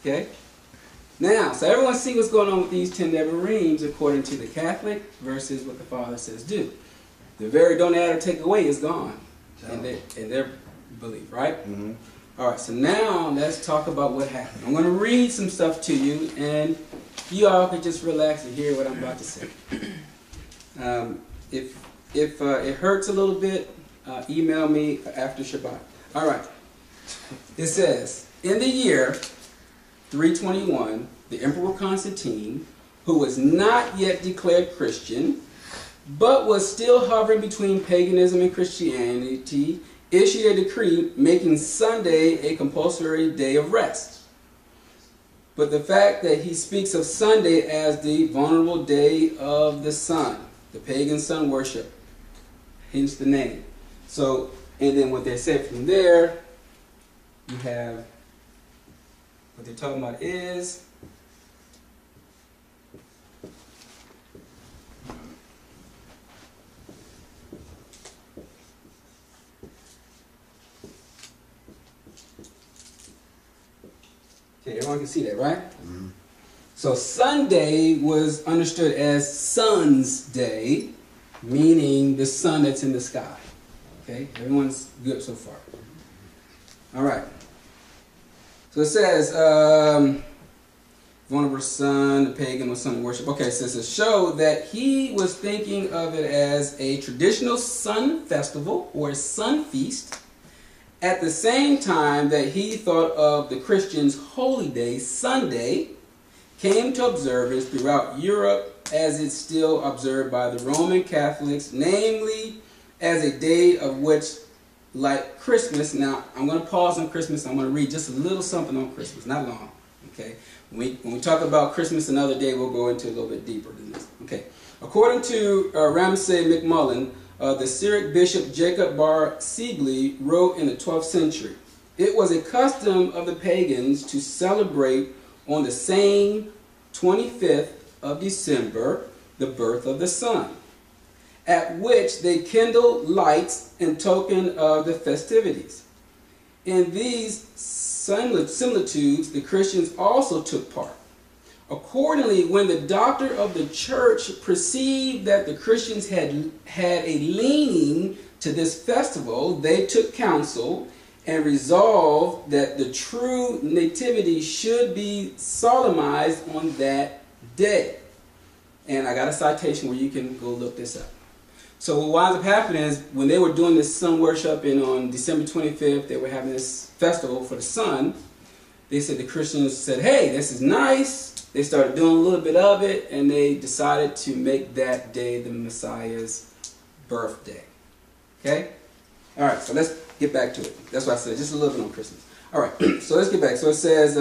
Okay? Now, so everyone see what's going on with these 10 Nevi'im according to the Catholic versus what the Father says do. The very don't add or take away is gone in their belief, right? Mm-hmm. All right, so now let's talk about what happened. I'm going to read some stuff to you, and you all can just relax and hear what I'm about to say. If it hurts a little bit, email me after Shabbat. All right. It says, in the year 321, the Emperor Constantine, who was not yet declared Christian, but was still hovering between paganism and Christianity, issued a decree making Sunday a compulsory day of rest. But the fact that he speaks of Sunday as the vulnerable day of the sun, the pagan sun worship, hence the name. So, and then what they said from there, you have what they're talking about is okay, everyone can see that, right? Mm-hmm. So Sunday was understood as Sun's Day, meaning the sun that's in the sky. Okay, everyone's good so far. All right. So it says, vulnerable sun, the pagan was sun worship. Okay, so it says, show that he was thinking of it as a traditional sun festival or a sun feast, at the same time that he thought of the Christians' holy day, Sunday, came to observance throughout Europe as it's still observed by the Roman Catholics, namely as a day of which, like Christmas. Now, I'm going to pause on Christmas. I'm going to read just a little something on Christmas, not long. Okay, when we talk about Christmas another day, we'll go into a little bit deeper than this. Okay, according to Ramsay MacMullen, the Syriac bishop Jacob Bar Siegli wrote in the 12th century, it was a custom of the pagans to celebrate on the same 25th of December the birth of the sun, at which they kindled lights in token of the festivities. In these similitudes, the Christians also took part. Accordingly, when the doctor of the church perceived that the Christians had a leaning to this festival, they took counsel and resolved that the true nativity should be solemnized on that day. And I got a citation where you can go look this up. So what winds up happening is when they were doing this sun worship, and on December 25th, they were having this festival for the sun, they said, the Christians said, hey, this is nice. They started doing a little bit of it, and they decided to make that day the Messiah's birthday. Okay? All right, so let's get back to it. That's what I said, just a little bit on Christmas. All right, so let's get back. So it says,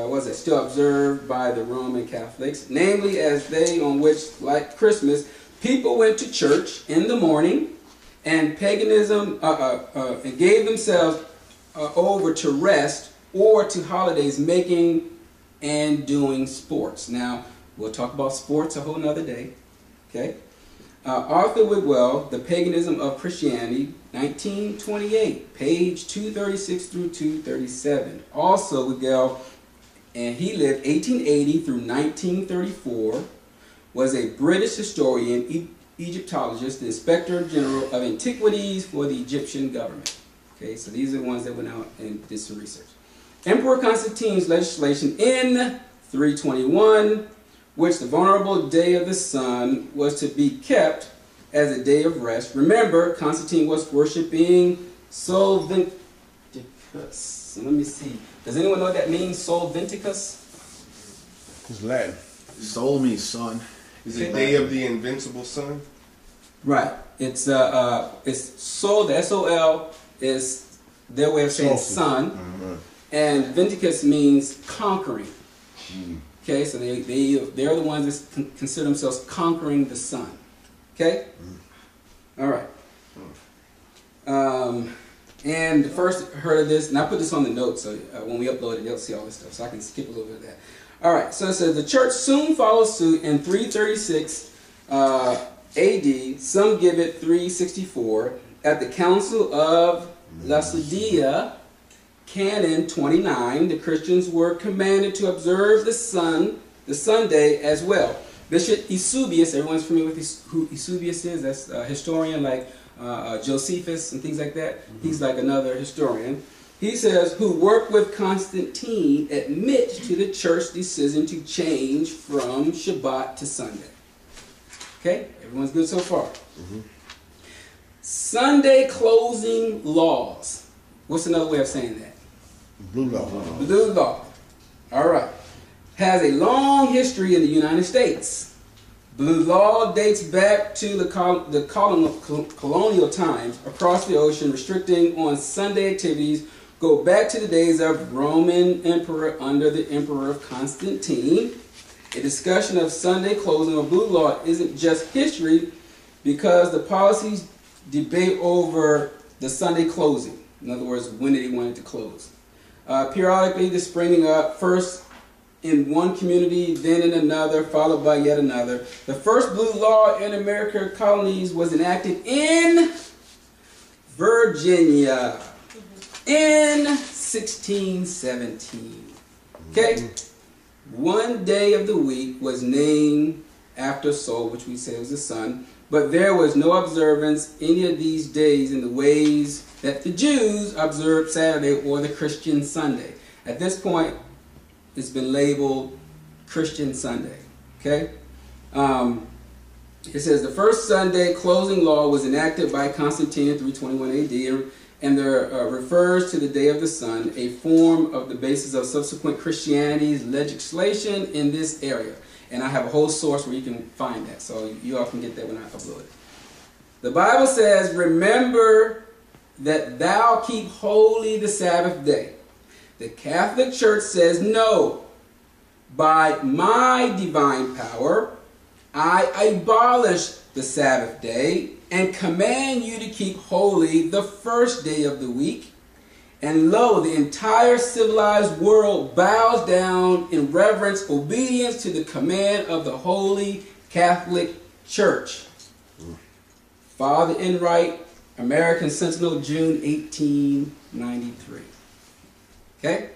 what is it? Still observed by the Roman Catholics, namely as day on which, like Christmas, people went to church in the morning and paganism and gave themselves over to rest or to holidays, making and doing sports. Now, we'll talk about sports a whole nother day. Okay? Arthur Whitwell, The Paganism of Christianity, 1928, page 236 through 237. Also, Whitwell, and he lived 1880 through 1934, was a British historian, Egyptologist, the Inspector General of Antiquities for the Egyptian government. Okay, so these are the ones that went out and did some research. Emperor Constantine's legislation in 321, which the vulnerable day of the sun was to be kept as a day of rest. Remember, Constantine was worshiping Solventicus. Let me see. Does anyone know what that means, Solventicus? It's Latin. Sol means sun. Is it Day of the Invincible Sun? Right. It's Sol, the S-O-L, is their way of saying sun. Mm-hmm. And Venticus means conquering. Mm. Okay, so they're the ones that consider themselves conquering the sun. Okay? Mm. All right. And the first heard of this, and I put this on the notes, so when we upload it, they'll see all this stuff, so I can skip a little bit of that. All right, so it says, the church soon followed suit in 336 AD, some give it 364, at the Council of Laodicea, Canon 29, the Christians were commanded to observe the Sunday as well. Bishop Eusebius, everyone's familiar with who Eusebius is? That's a historian like Josephus and things like that. He's like another historian. He says, who worked with Constantine, admit to the church's decision to change from Shabbat to Sunday. Okay, everyone's good so far. Sunday closing laws. What's another way of saying that? Blue law. Blue law. All right. Has a long history in the United States. Blue law dates back to the colonial times across the ocean, restricting on Sunday activities. Go back to the days of Roman emperor under the emperor of Constantine. A discussion of Sunday closing or blue law isn't just history, because the policies debate over the Sunday closing. In other words, when did he want it to close? Periodically, the springing up first in one community, then in another, followed by yet another. The first blue law in American colonies was enacted in Virginia in 1617. Okay? One day of the week was named after Sol, which we say was the sun, but there was no observance any of these days in the ways that the Jews observed Saturday or the Christian Sunday. At this point, it's been labeled Christian Sunday. Okay? It says the first Sunday closing law was enacted by Constantine in 321 AD, and there refers to the day of the sun, a form of the basis of subsequent Christianity's legislation in this area. And I have a whole source where you can find that, so you all can get that when I upload it. The Bible says, remember that thou keep holy the Sabbath day. The Catholic Church says, no, by my divine power, I abolish the Sabbath day and command you to keep holy the first day of the week. And lo, the entire civilized world bows down in reverence, obedience to the command of the Holy Catholic Church. Father Enright, American Sentinel, June 1893. Okay?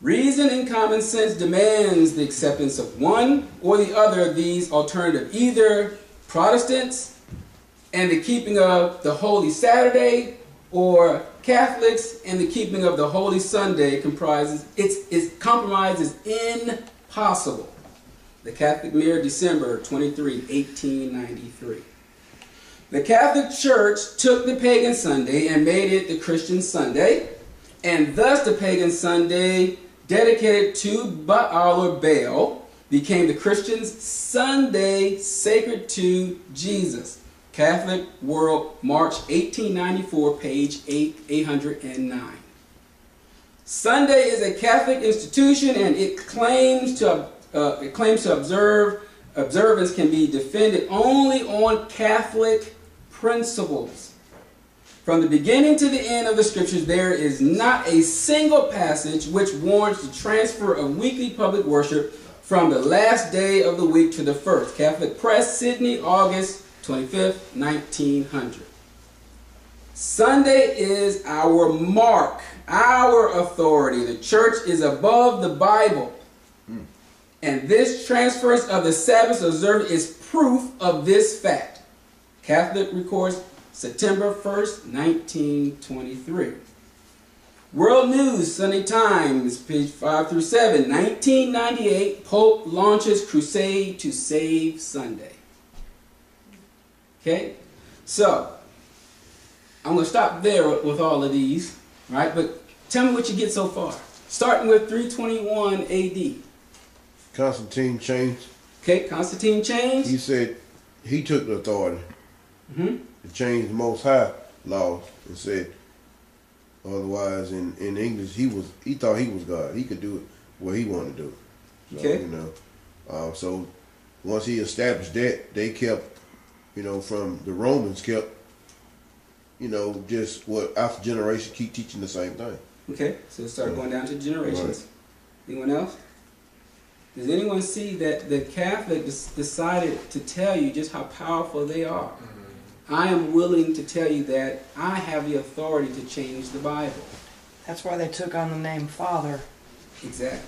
Reason and common sense demands the acceptance of one or the other of these alternatives. Either Protestants and the keeping of the Holy Saturday, or Catholics and the keeping of the Holy Sunday. Compromise is impossible. The Catholic Mirror, December 23, 1893. The Catholic Church took the pagan Sunday and made it the Christian Sunday, and thus the pagan Sunday dedicated to Baal or Baal became the Christian's Sunday sacred to Jesus. Catholic World, March 1894, page 809. Sunday is a Catholic institution, and it claims to observance can be defended only on Catholic principles. From the beginning to the end of the Scriptures, there is not a single passage which warrants the transfer of weekly public worship from the last day of the week to the first. Catholic Press, Sydney, August 25th, 1900. Sunday is our mark, our authority. The church is above the Bible. And this transference of the Sabbath observance is proof of this fact. Catholic records September 1st, 1923. World News, Sunday Times, page 5 through 7, 1998, Pope launches crusade to save Sunday. Okay, so I'm going to stop there with all of these, right? But tell me what you get so far. Starting with 321 AD. Constantine changed. Okay, Constantine changed. He said he took the authority to change the Most High laws and said otherwise in English he thought he was God. He could do it where he wanted to do it. So, okay. You know, so once he established that, they kept, you know, from the Romans kept, you know, just what after generation keep teaching the same thing. Okay, so let's start going down to generations. Right. Anyone else? Does anyone see that the Catholic decided to tell you just how powerful they are? I am willing to tell you that I have the authority to change the Bible. That's why they took on the name Father. Exactly.